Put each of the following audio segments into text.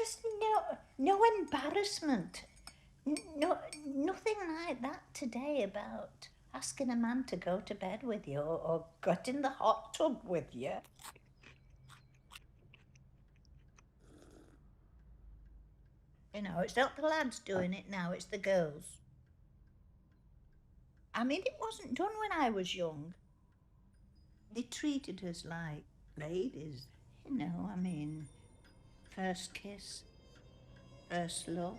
There's no embarrassment. Nothing like that today about asking a man to go to bed with you or get in the hot tub with you. You know, it's not the lads doing it now, it's the girls. I mean, it wasn't done when I was young. They treated us like ladies, you know, I mean, first kiss, first love.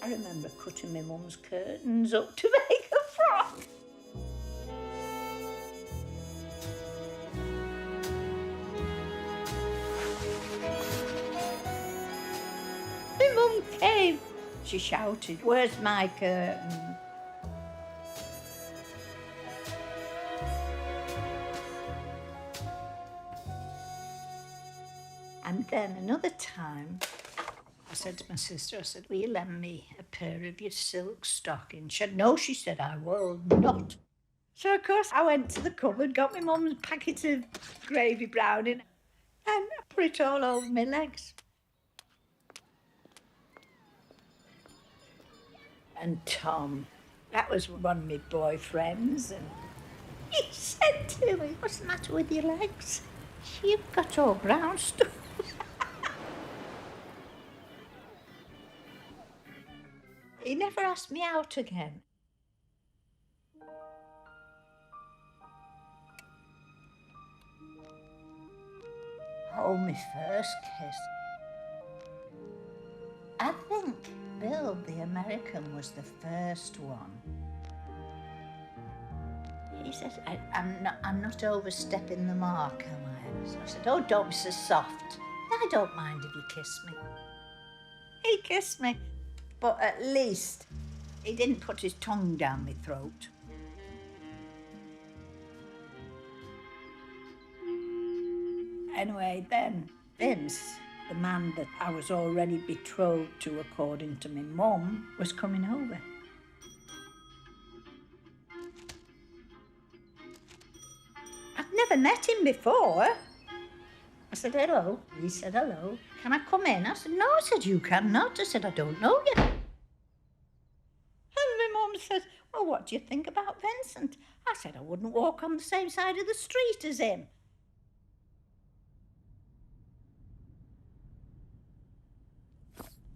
I remember cutting my mum's curtains up to make a frock. My mum came. She shouted, "Where's my curtain?" And then another time, I said to my sister, I said, "Will you lend me a pair of your silk stockings?" She said, "No," she said, "I will not." So, of course, I went to the cupboard, got my mum's packet of gravy browning, and I put it all over my legs. And Tom, that was one of my boyfriends, and he said to me, "What's the matter with your legs? You've got all brown stuff." He never asked me out again. Oh, my first kiss. I think Bill, the American, was the first one. He said, I'm not overstepping the mark, am I? So I said, "Oh, don't be so soft. I don't mind if you kiss me." He kissed me, but at least he didn't put his tongue down my throat. Anyway, then Vince, the man that I was already betrothed to according to my mum, was coming over. I'd never met him before. I said, "Hello." He said, "Hello. Can I come in?" I said, "No." I said, "You cannot." I said, "I don't know you." And my mum said, "Well, what do you think about Vincent?" I said, "I wouldn't walk on the same side of the street as him."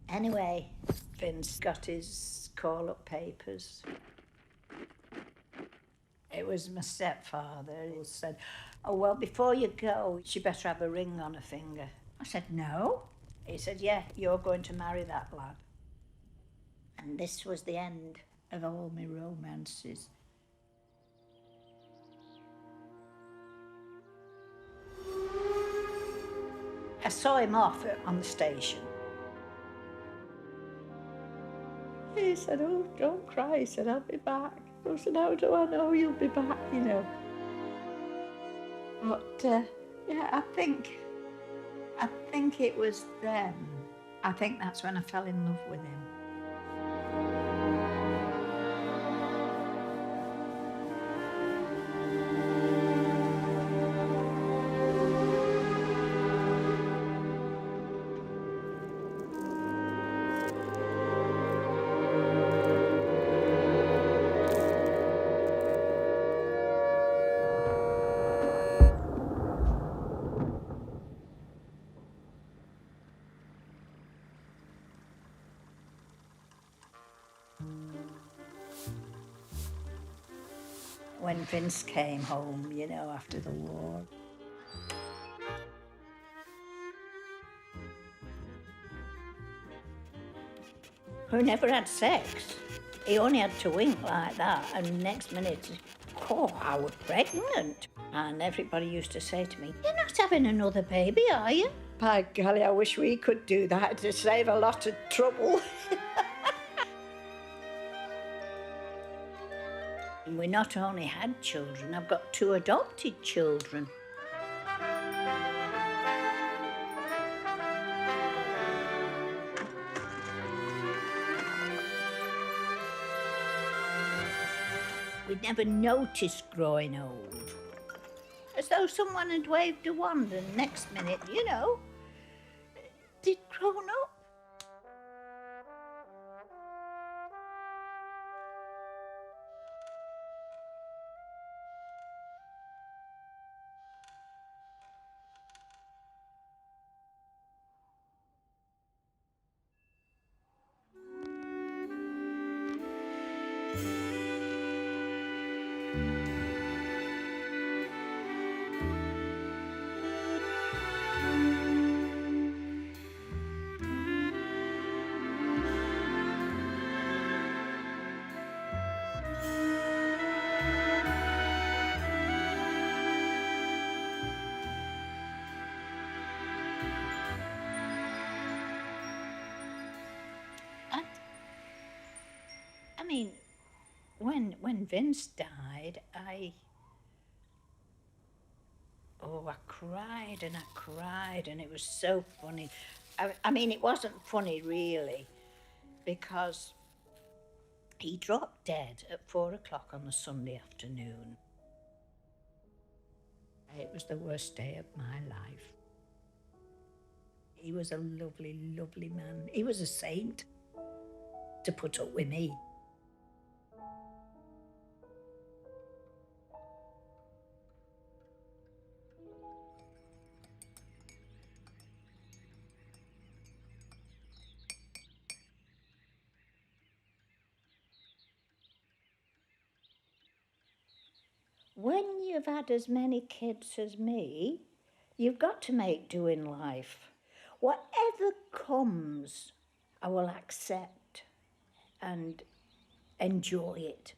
Anyway, Vince got his call-up papers. It was my stepfather who said, "Oh, well, before you go, you better have a ring on her finger." I said, "No." He said, "Yeah, you're going to marry that lad." And this was the end of all my romances. I saw him off on the station. He said, "Oh, don't cry." He said, "I'll be back." I said, "How do I know you'll be back, you know?" But, yeah, I think it was then. I think that's when I fell in love with him. When Vince came home, you know, after the war. Who never had sex. He only had to wink like that, and next minute, "Oh, I was pregnant." And everybody used to say to me, "You're not having another baby, are you?" By golly, I wish we could do that to save a lot of trouble. And we not only had children, I've got 2 adopted children. we'd never noticed growing old. As though someone had waved a wand and next minute, you know, they'd grown up. I mean, when Vince died, I cried and I cried, and it was so funny. I mean, it wasn't funny really, because he dropped dead at 4 o'clock on a Sunday afternoon. It was the worst day of my life. He was a lovely, lovely man. He was a saint to put up with me. When you've had as many kids as me, you've got to make do in life. Whatever comes, I will accept and enjoy it.